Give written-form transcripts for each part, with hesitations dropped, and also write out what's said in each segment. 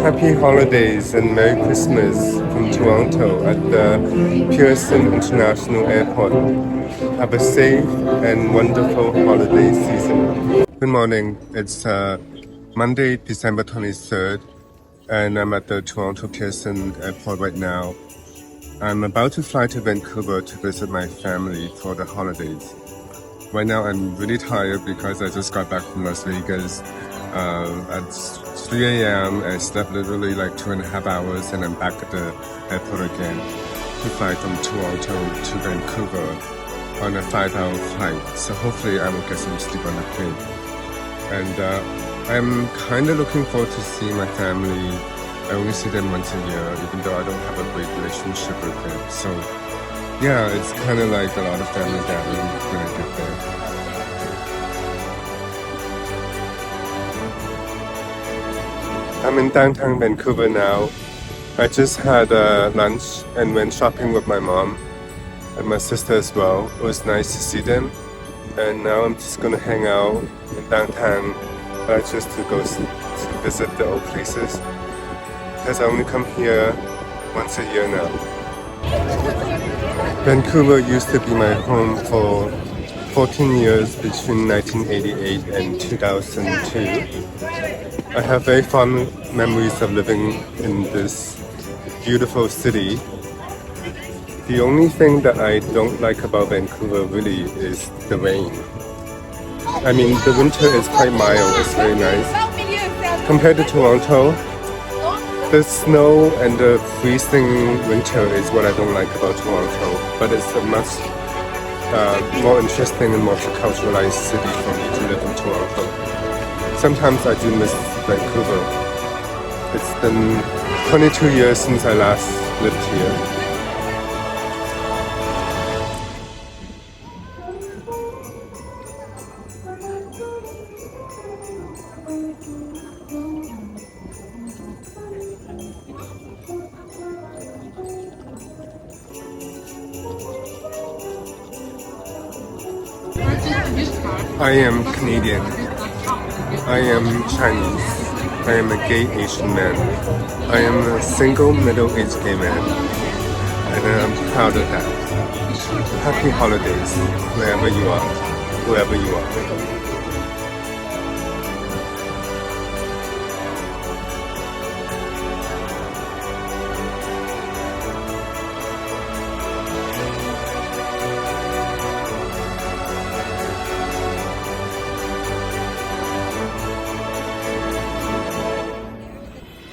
Happy holidays and Merry Christmas from Toronto at the Pearson International Airport. Have a safe and wonderful holiday season. Good morning. It's Monday, December 23rd, and I'm at the Toronto Pearson Airport right now. I'm about to fly to Vancouver to visit my family for the holidays. Right now I'm really tired because I just got back from Las Vegas at 3 a.m. I slept literally like 2.5 hours and I'm back at the airport again to fly from Toronto to Vancouver on a 5-hour flight. So hopefully I will get some sleep on the plane. And I'm kind of looking forward to seeing my family. I only see them once a year, even though I don't have a great relationship with them. So yeah, it's kind of like a lot of family gathering when I get there. I'm in downtown Vancouver now. I just had lunch and went shopping with my mom and my sister as well. It was nice to see them. And now I'm just gonna hang out in downtown just to go to visit the old places. Because I only come here once a year now. Vancouver used to be my home for 14 years between 1988 and 2002. I have very fond memories of living in this beautiful city. The only thing that I don't like about Vancouver really is the rain. I mean, the winter is quite mild, it's very nice. Compared to Toronto, the snow and the freezing winter is what I don't like about Toronto, but it's a much more interesting and multiculturalized city for me to live in Toronto. Sometimes I do miss Vancouver. It's been 22 years since I last lived here. I am Canadian. I am Chinese. I am a gay Asian man. I am a single middle-aged gay man. And I'm proud of that. Happy holidays, wherever you are, whoever you are.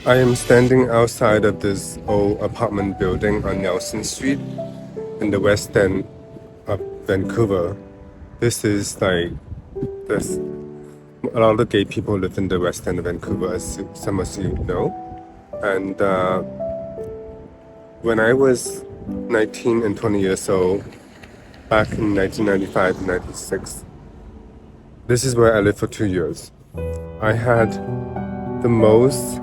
I am standing outside of this old apartment building on Nelson Street in the west end of Vancouver. This is like this. A lot of gay people live in the west end of Vancouver, as some of you know. And when I was 19 and 20 years old, back in 1995 and 96, this is where I lived for 2 years. I had the most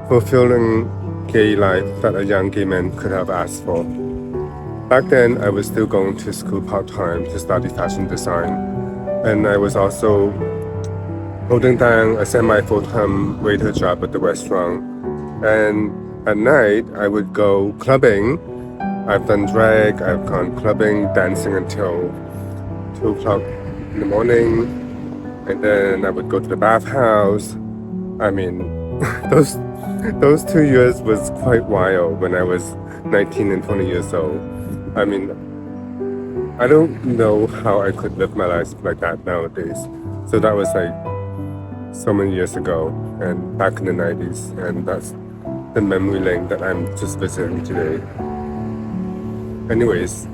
fulfilling gay life that a young gay man could have asked for. Back then, I was still going to school part-time to study fashion design, and I was also holding down a semi-full-time waiter job at the restaurant. And at night, I would go clubbing. I've done drag, I've gone clubbing, dancing until 2 o'clock in the morning, and then I would go to the bathhouse. I mean, those 2 years was quite wild when I was 19 and 20 years old. I mean, I don't know how I could live my life like that nowadays. So that was like so many years ago and back in the 90s, and that's the memory lane that I'm just visiting today. Anyways,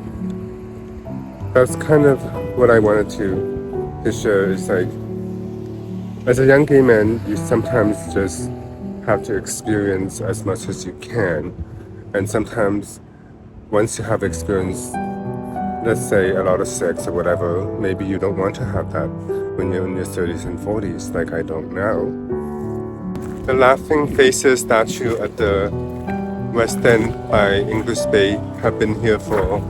that's kind of what I wanted to share. Is like, as a young gay man, you sometimes just have to experience as much as you can, and sometimes once you have experienced, let's say, a lot of sex or whatever, maybe you don't want to have that when you're in your 30s and 40s like I don't now. The Laughing Faces statue at the West End by English Bay have been here for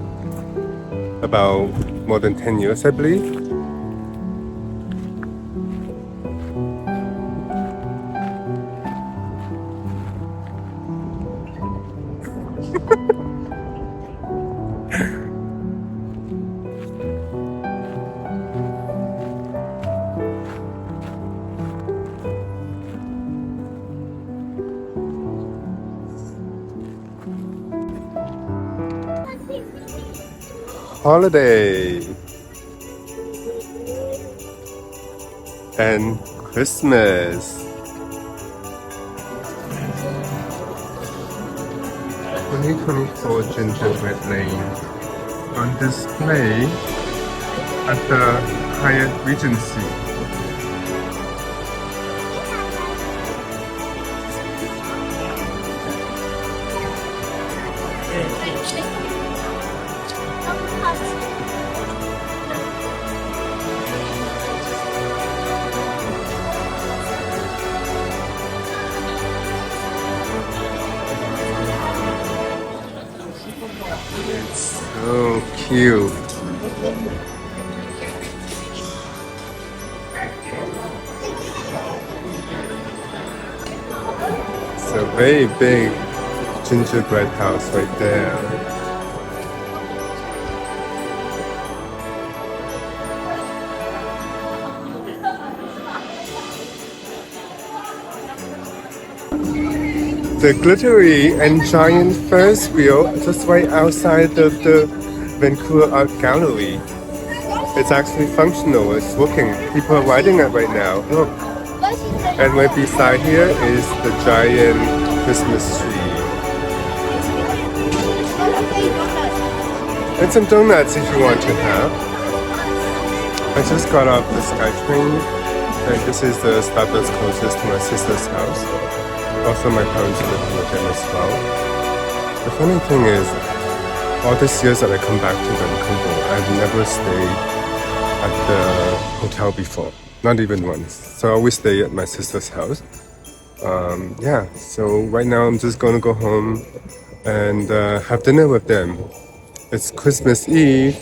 about more than 10 years, I believe. holiday and Christmas. 2024 gingerbread lane on display at the Hyatt Regency. So cute. It's a very big gingerbread house right there. The glittery and giant Ferris wheel just right outside of the Vancouver Art Gallery. It's actually functional, it's working. People are riding it right now, look. And right beside here is the giant Christmas tree. And some donuts if you want to have. I just got off the SkyTrain, and this is the stop that's closest to my sister's house. Also, my parents live with them as well. The funny thing is, all these years that I come back to Vancouver, I've never stayed at the hotel before. Not even once. So I always stay at my sister's house. Yeah, so right now I'm just gonna go home and have dinner with them. It's Christmas Eve.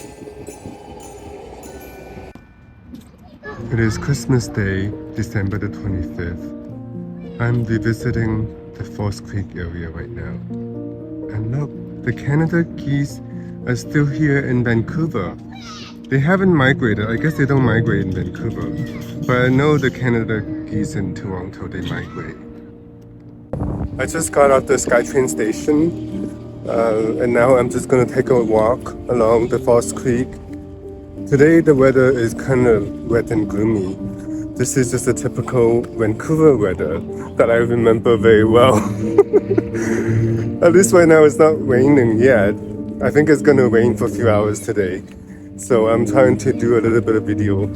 It is Christmas Day, December the 25th. I'm revisiting the False Creek area right now. And look, the Canada geese are still here in Vancouver. They haven't migrated. I guess they don't migrate in Vancouver. But I know the Canada geese in Toronto, they migrate. I just got out the SkyTrain station. And now I'm just gonna take a walk along the False Creek. Today the weather is kind of wet and gloomy. This is just a typical Vancouver weather that I remember very well. At least right now it's not raining yet. I think it's gonna rain for a few hours today. So I'm trying to do a little bit of video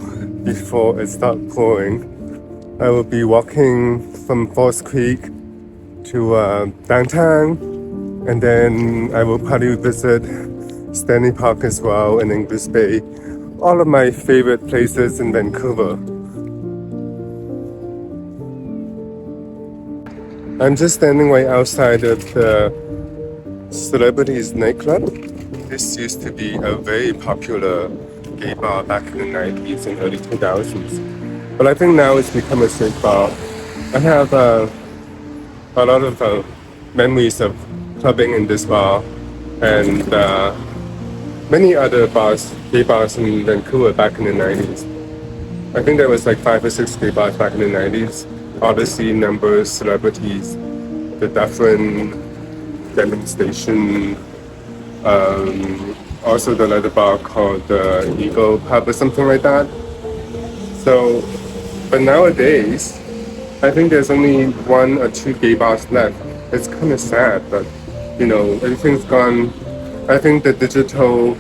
before it starts pouring. I will be walking from False Creek to downtown, and then I will probably visit Stanley Park as well and English Bay. All of my favorite places in Vancouver. I'm just standing right outside of the Celebrities nightclub. This used to be a very popular gay bar back in the 90s and early 2000s. But I think now it's become a straight bar. I have a lot of memories of clubbing in this bar and many other bars, gay bars in Vancouver back in the 90s. I think there was like 5 or 6 gay bars back in the 90s. Odyssey, Numbers, Celebrities, the Dufferin, Demonstration, also the leather bar called the Eagle Pub or something like that. So, but nowadays, I think there's only 1 or 2 gay bars left. It's kind of sad, but you know, everything's gone. I think the digital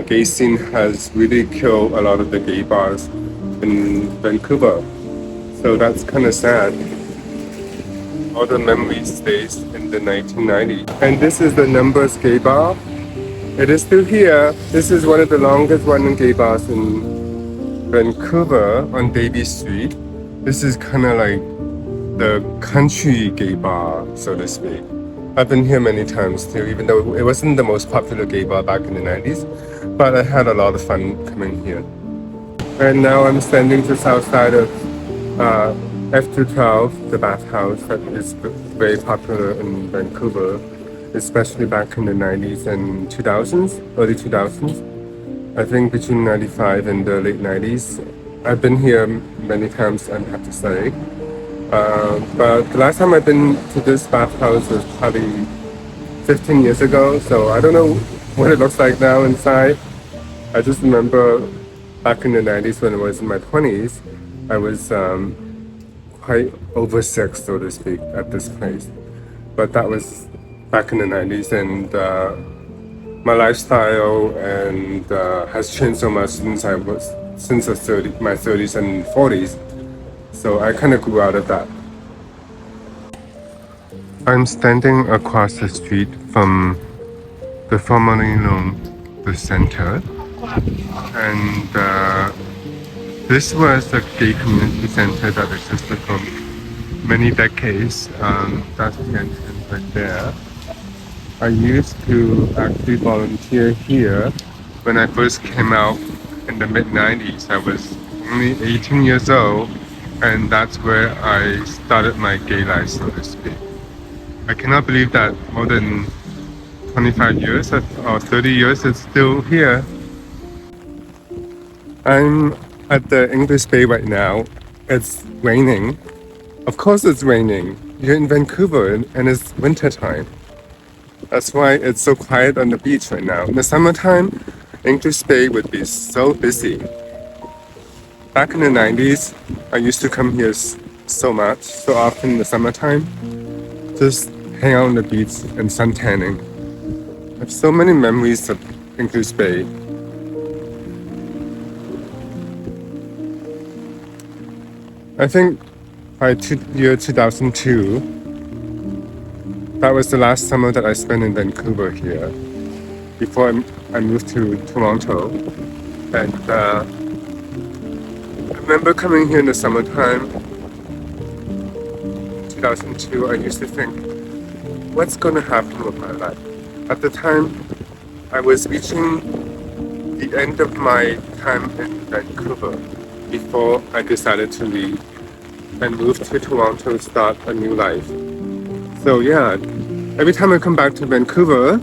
gay scene has really killed a lot of the gay bars in Vancouver. So that's kind of sad. All the memories stays in the 1990s. And this is the Numbers Gay Bar. It is still here. This is one of the longest running gay bars in Vancouver on Davie Street. This is kind of like the country gay bar, so to speak. I've been here many times too, even though it wasn't the most popular gay bar back in the 90s. But I had a lot of fun coming here. And now I'm standing just outside of F212, the bathhouse that is very popular in Vancouver, especially back in the 90s and 2000s, early 2000s. I think between 95 and the late 90s. I've been here many times, I have to say. But the last time I've been to this bathhouse was probably 15 years ago, so I don't know what it looks like now inside. I just remember back in the 90s when I was in my 20s, I was quite oversick, so to speak, at this place. But that was back in the 90s, and my lifestyle and has changed so much since my 30s and 40s. So I kind of grew out of that. I'm standing across the street from the formerly known the center, and this was a gay community center that existed for many decades. That's the entrance right there. I used to actually volunteer here when I first came out in the mid 90s. I was only 18 years old, and that's where I started my gay life, so to speak. I cannot believe that more than 25 years or 30 years it's still here. I'm at the English Bay right now. It's raining. Of course it's raining. You're in Vancouver and it's winter time. That's why it's so quiet on the beach right now. In the summertime, English Bay would be so busy. Back in the 90s, I used to come here so much, so often in the summertime. Just hang out on the beach and sun tanning. I have so many memories of English Bay. I think by year 2002, that was the last summer that I spent in Vancouver here before I moved to Toronto. And I remember coming here in the summertime, 2002, I used to think, what's going to happen with my life? At the time, I was reaching the end of my time in Vancouver before I decided to leave and move to Toronto to start a new life. So yeah, every time I come back to Vancouver,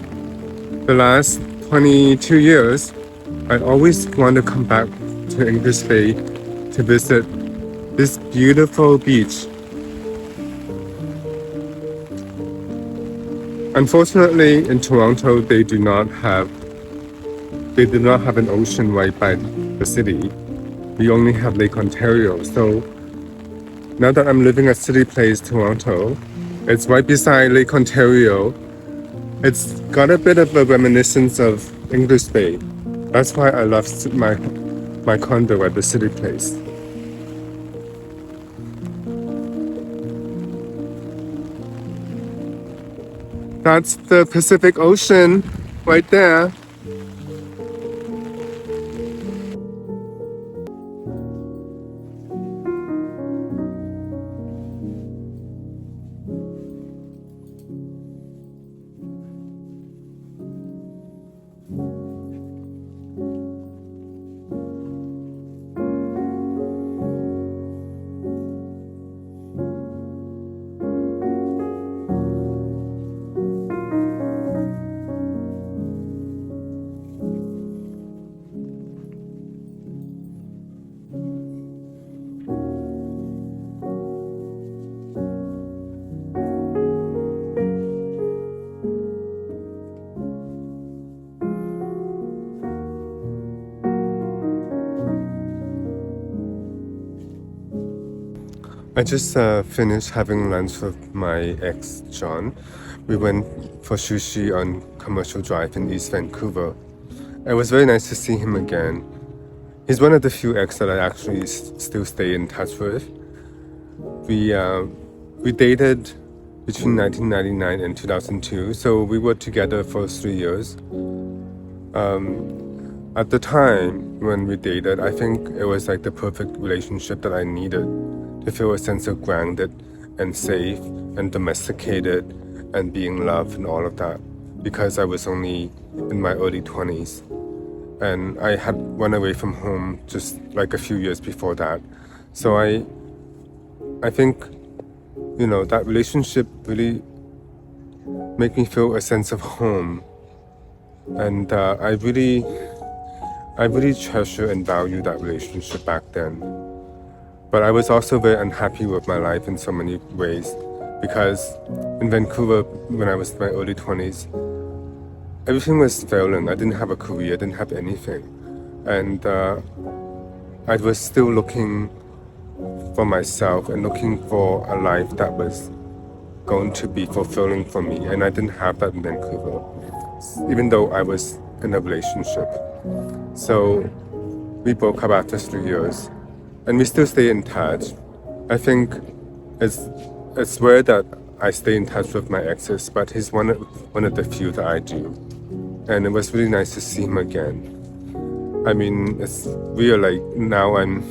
the last 22 years, I always want to come back to English Bay to visit this beautiful beach. Unfortunately, in Toronto, they do not have an ocean right by the city. We only have Lake Ontario. So now that I'm living at City Place, Toronto, it's right beside Lake Ontario. It's got a bit of a reminiscence of English Bay. That's why I love my condo at the City Place. That's the Pacific Ocean right there. I just finished having lunch with my ex, John. We went for sushi on Commercial Drive in East Vancouver. It was very nice to see him again. He's one of the few ex that I actually still stay in touch with. We dated between 1999 and 2002, so we were together for 3 years. At the time when we dated, I think it was like the perfect relationship that I needed to feel a sense of grounded and safe and domesticated and being loved and all of that, because I was only in my early 20s and I had run away from home just like a few years before that. So I think, you know, that relationship really made me feel a sense of home, and I really treasure and value that relationship back then. But I was also very unhappy with my life in so many ways, because in Vancouver, when I was in my early 20s, everything was failing. I didn't have a career, I didn't have anything. and I was still looking for myself and looking for a life that was going to be fulfilling for me, and I didn't have that in Vancouver, even though I was in a relationship. So we broke up after 3 years, and we still stay in touch. I think it's weird that I stay in touch with my exes, but he's one of the few that I do, and it was really nice to see him again. I mean, it's real. Like now, I'm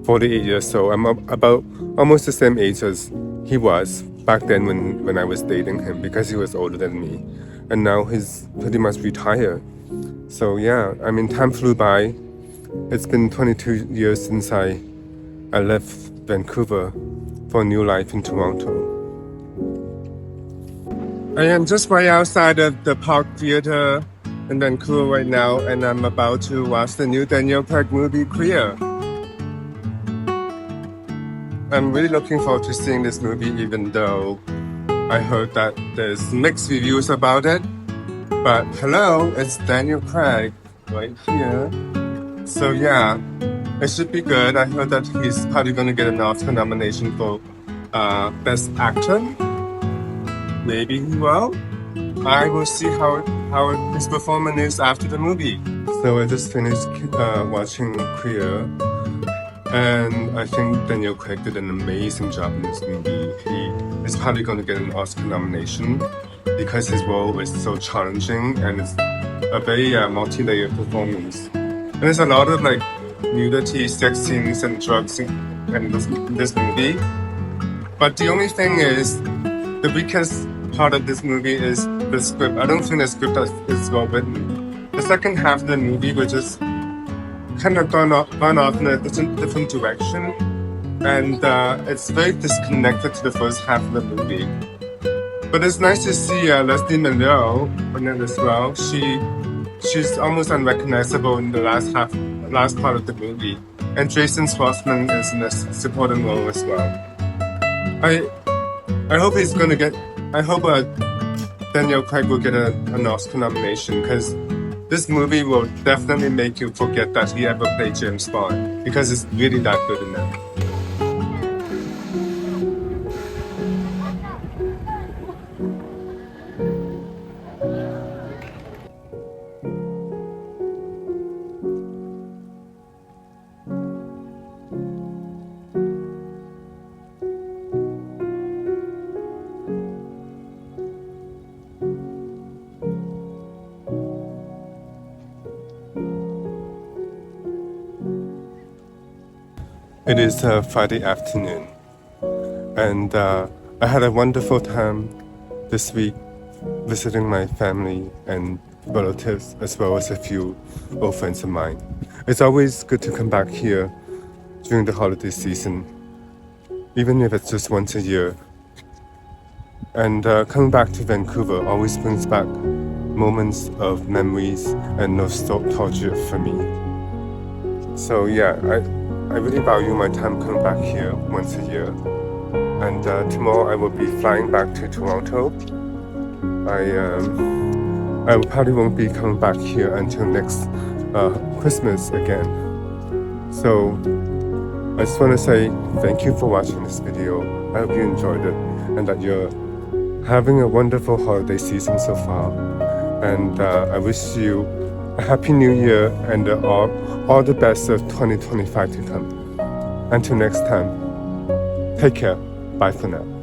48 years old. I'm about almost the same age as he was back then when I was dating him, because he was older than me, and now he's pretty much retired. So yeah, I mean, time flew by. It's been 22 years since I left Vancouver for a new life in Toronto. I am just right outside of the Park Theatre in Vancouver right now, and I'm about to watch the new Daniel Craig movie, Queer. I'm really looking forward to seeing this movie, even though I heard that there's mixed reviews about it. But hello, it's Daniel Craig right here. So yeah, it should be good. I heard that he's probably going to get an Oscar nomination for Best Actor. Maybe he will. I will see how his performance is after the movie. So I just finished watching Queer, and I think Daniel Craig did an amazing job in this movie. He is probably going to get an Oscar nomination because his role is so challenging, and it's a very multi-layered performance. And there's a lot of like nudity, sex scenes, and drugs in this movie. But the only thing is, the weakest part of this movie is the script. I don't think the script is well written. The second half of the movie was just kind of gone off in a different direction, and it's very disconnected to the first half of the movie. But it's nice to see Leslie Mann in it as well. She's almost unrecognizable in the last part of the movie, and Jason Schwartzman is in a supporting role as well. I hope he's gonna get. I hope Daniel Craig will get an Oscar nomination, because this movie will definitely make you forget that he ever played James Bond, because it's really that good in it. It is Friday afternoon, and I had a wonderful time this week visiting my family and relatives, as well as a few old friends of mine. It's always good to come back here during the holiday season, even if it's just once a year. And coming back to Vancouver always brings back moments of memories and nostalgia for me. So yeah, I really value my time coming back here once a year. And tomorrow I will be flying back to Toronto. I probably won't be coming back here until next Christmas again. So I just want to say thank you for watching this video. I hope you enjoyed it, and that you're having a wonderful holiday season so far. And I wish you a happy new year, and all the best of 2025 to come. Until next time, take care. Bye for now.